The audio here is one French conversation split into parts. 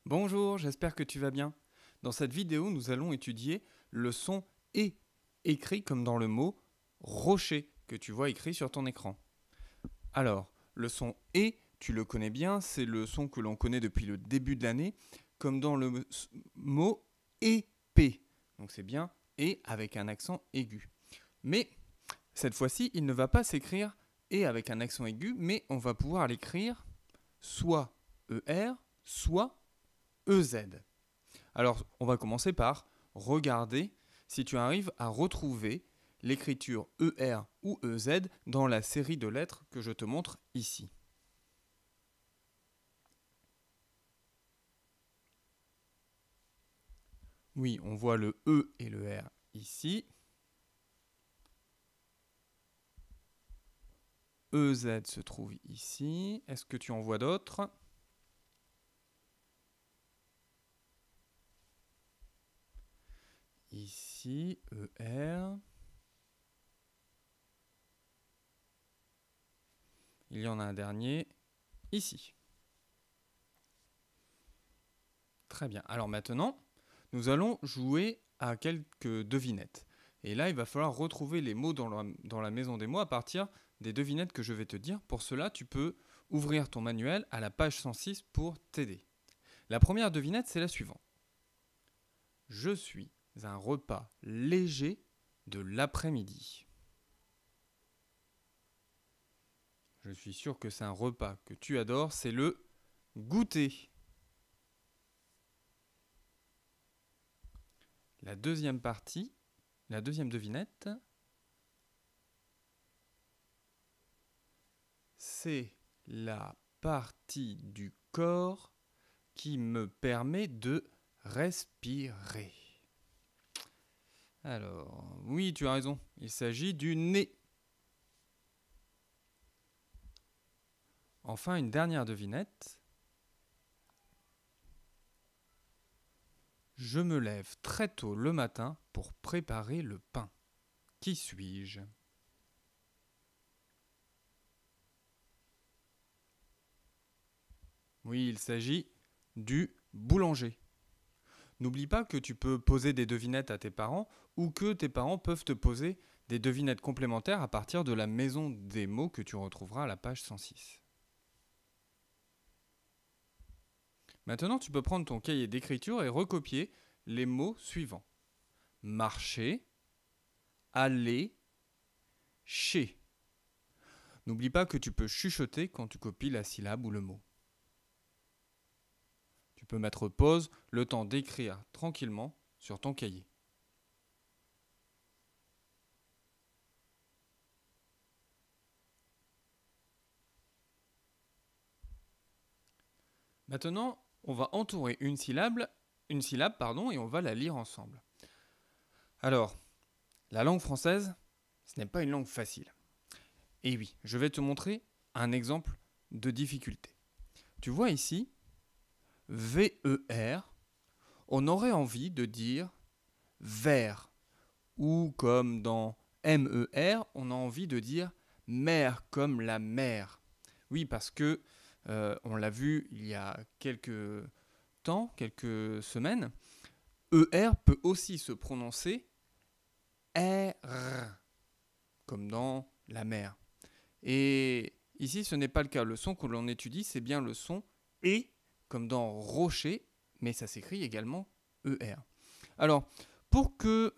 Bonjour, j'espère que tu vas bien. Dans cette vidéo, nous allons étudier le son « et » écrit comme dans le mot « rocher » que tu vois écrit sur ton écran. Alors, le son « et », tu le connais bien, c'est le son que l'on connaît depuis le début de l'année, comme dans le mot « épée ». Donc c'est bien « et » avec un accent aigu. Mais cette fois-ci, il ne va pas s'écrire « et » avec un accent aigu, mais on va pouvoir l'écrire soit ER, soit EZ. Alors, on va commencer par regarder si tu arrives à retrouver l'écriture ER ou EZ dans la série de lettres que je te montre ici. Oui, on voit le E et le R ici. EZ se trouve ici. Est-ce que tu en vois d'autres ? Ici, ER. Il y en a un dernier, ici. Très bien. Alors maintenant, nous allons jouer à quelques devinettes. Et là, il va falloir retrouver les mots dans la maison des mots à partir des devinettes que je vais te dire. Pour cela, tu peux ouvrir ton manuel à la page 106 pour t'aider. La première devinette, c'est la suivante. Je suis un repas léger de l'après-midi. Je suis sûr que c'est un repas que tu adores, c'est le goûter. La deuxième partie, la deuxième devinette, c'est la partie du corps qui me permet de respirer. Alors, oui, tu as raison, il s'agit du nez. Enfin, une dernière devinette. Je me lève très tôt le matin pour préparer le pain. Qui suis-je ? Oui, il s'agit du boulanger. N'oublie pas que tu peux poser des devinettes à tes parents ou que tes parents peuvent te poser des devinettes complémentaires à partir de la maison des mots que tu retrouveras à la page 106. Maintenant, tu peux prendre ton cahier d'écriture et recopier les mots suivants. Marcher, aller, chez. N'oublie pas que tu peux chuchoter quand tu copies la syllabe ou le mot. Tu peux mettre pause le temps d'écrire tranquillement sur ton cahier. Maintenant, on va entourer une syllabe, et on va la lire ensemble. Alors, la langue française, ce n'est pas une langue facile. Et oui, je vais te montrer un exemple de difficulté. Tu vois ici, VER, on aurait envie de dire vert. Ou comme dans MER, on a envie de dire mer, comme la mer. Oui, parce que, on l'a vu il y a quelques temps, quelques semaines, ER peut aussi se prononcer R, comme dans la mer. Et ici, ce n'est pas le cas. Le son que l'on étudie, c'est bien le son E, comme dans rocher, mais ça s'écrit également ER. Alors, pour que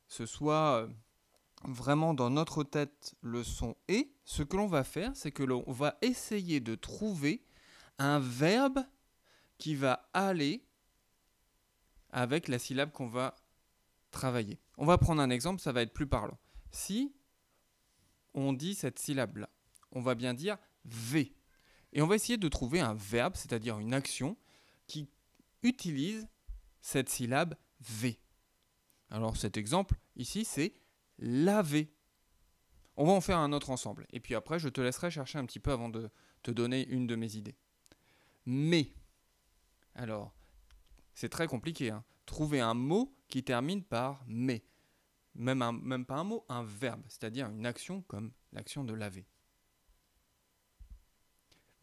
ce soit vraiment dans notre tête le son E, ce que l'on va faire, c'est que l'on va essayer de trouver un verbe qui va aller avec la syllabe qu'on va travailler. On va prendre un exemple, ça va être plus parlant. Si on dit cette syllabe-là, on va bien dire V. Et on va essayer de trouver un verbe, c'est-à-dire une action, qui utilise cette syllabe V. Alors cet exemple, ici, c'est laver. On va en faire un autre ensemble. Et puis après, je te laisserai chercher un petit peu avant de te donner une de mes idées. Mais, alors, c'est très compliqué. Trouver un mot qui termine par mais. Même pas un mot, un verbe, c'est-à-dire une action comme l'action de laver.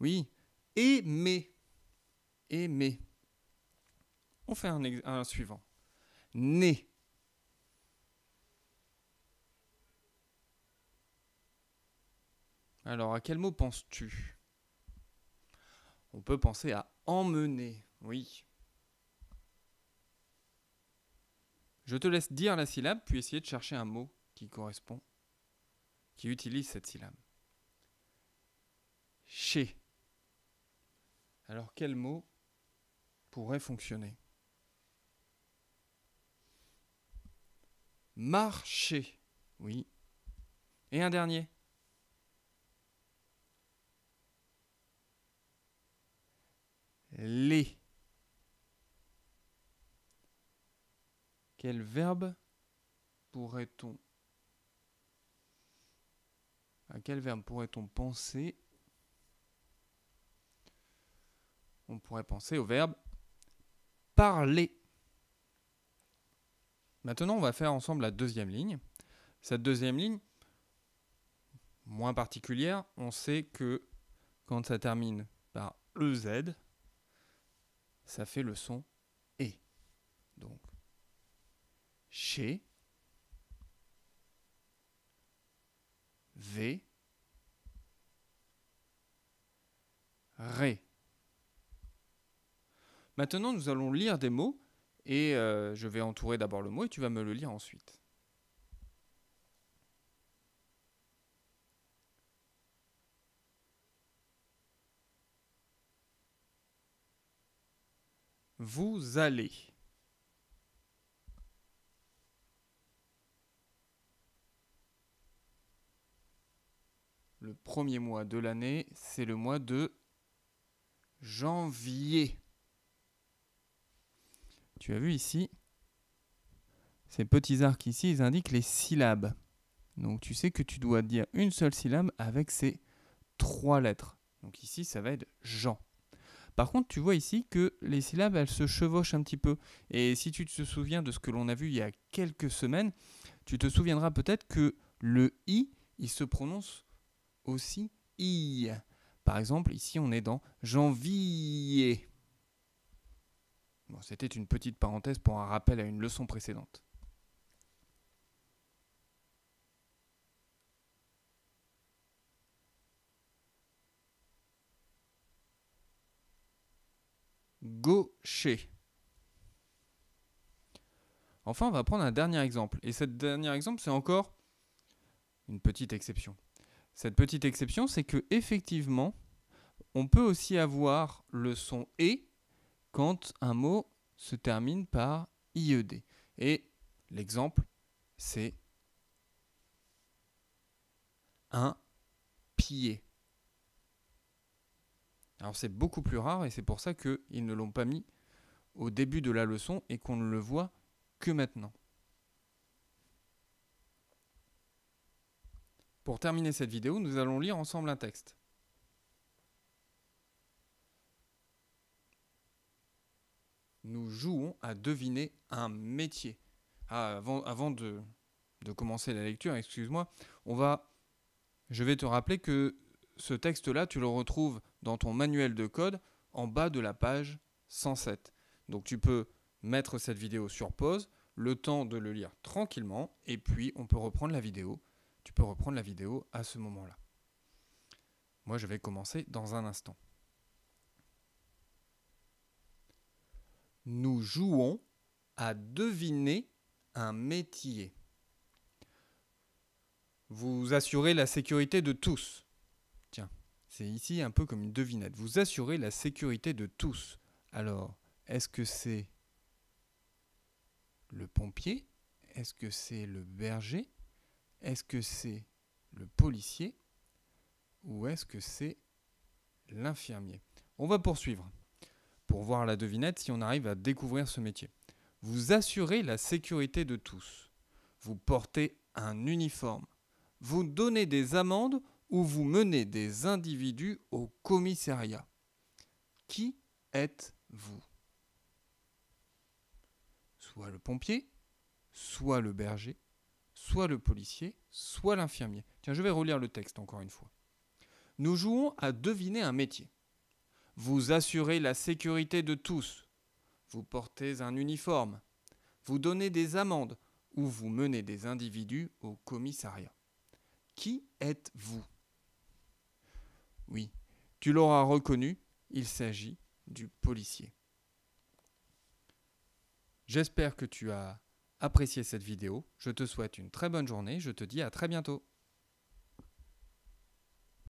Oui, aimer. Aimer. On fait un suivant. Né. Alors, à quel mot penses-tu? On peut penser à emmener, oui. Je te laisse dire la syllabe, puis essayer de chercher un mot qui correspond, qui utilise cette syllabe. Chez. Alors, quel mot pourrait fonctionner? Marcher, oui. Et un dernier. Les. Quel verbe pourrait-on... À quel verbe pourrait-on penser? On pourrait penser au verbe parler. Maintenant, on va faire ensemble la deuxième ligne. Cette deuxième ligne, moins particulière, on sait que quand ça termine par EZ, ça fait le son E. Donc, chez, V, Ré. Maintenant, nous allons lire des mots et je vais entourer d'abord le mot et tu vas me le lire ensuite. Vous allez. Le premier mois de l'année, c'est le mois de janvier. Tu as vu ici, ces petits arcs ici, ils indiquent les syllabes. Donc tu sais que tu dois dire une seule syllabe avec ces 3 lettres. Donc ici, ça va être Jean. Par contre, tu vois ici que les syllabes, elles se chevauchent un petit peu. Et si tu te souviens de ce que l'on a vu il y a quelques semaines, tu te souviendras peut-être que le I, il se prononce aussi I. Par exemple, ici, on est dans janvier. Bon, c'était une petite parenthèse pour un rappel à une leçon précédente. Gaucher. Enfin, on va prendre un dernier exemple. Et ce dernier exemple, c'est encore une petite exception. Cette petite exception, c'est que effectivement, on peut aussi avoir le son « et » quand un mot se termine par « ied ». Et l'exemple, c'est un pied. Alors c'est beaucoup plus rare et c'est pour ça qu'ils ne l'ont pas mis au début de la leçon et qu'on ne le voit que maintenant. Pour terminer cette vidéo, nous allons lire ensemble un texte. Nous jouons à deviner un métier. Avant de commencer la lecture, excuse-moi, je vais te rappeler que ce texte-là, tu le retrouves dans ton manuel de code en bas de la page 107. Donc tu peux mettre cette vidéo sur pause, le temps de le lire tranquillement, et puis on peut reprendre la vidéo. Tu peux reprendre la vidéo à ce moment-là. Moi, je vais commencer dans un instant. Nous jouons à deviner un métier. Vous assurez la sécurité de tous. Tiens, c'est ici un peu comme une devinette. Vous assurez la sécurité de tous. Alors, est-ce que c'est le pompier? Est-ce que c'est le berger? Est-ce que c'est le policier? Ou est-ce que c'est l'infirmier? On va poursuivre pour voir la devinette si on arrive à découvrir ce métier. Vous assurez la sécurité de tous. Vous portez un uniforme. Vous donnez des amendes ou vous menez des individus au commissariat. Qui êtes-vous? Soit le pompier, soit le berger, soit le policier, soit l'infirmier. Tiens, je vais relire le texte encore une fois. Nous jouons à deviner un métier. Vous assurez la sécurité de tous. vous portez un uniforme, vous donnez des amendes ou vous menez des individus au commissariat. Qui êtes-vous? Oui, tu l'auras reconnu, il s'agit du policier. J'espère que tu as apprécié cette vidéo. Je te souhaite une très bonne journée. Je te dis à très bientôt.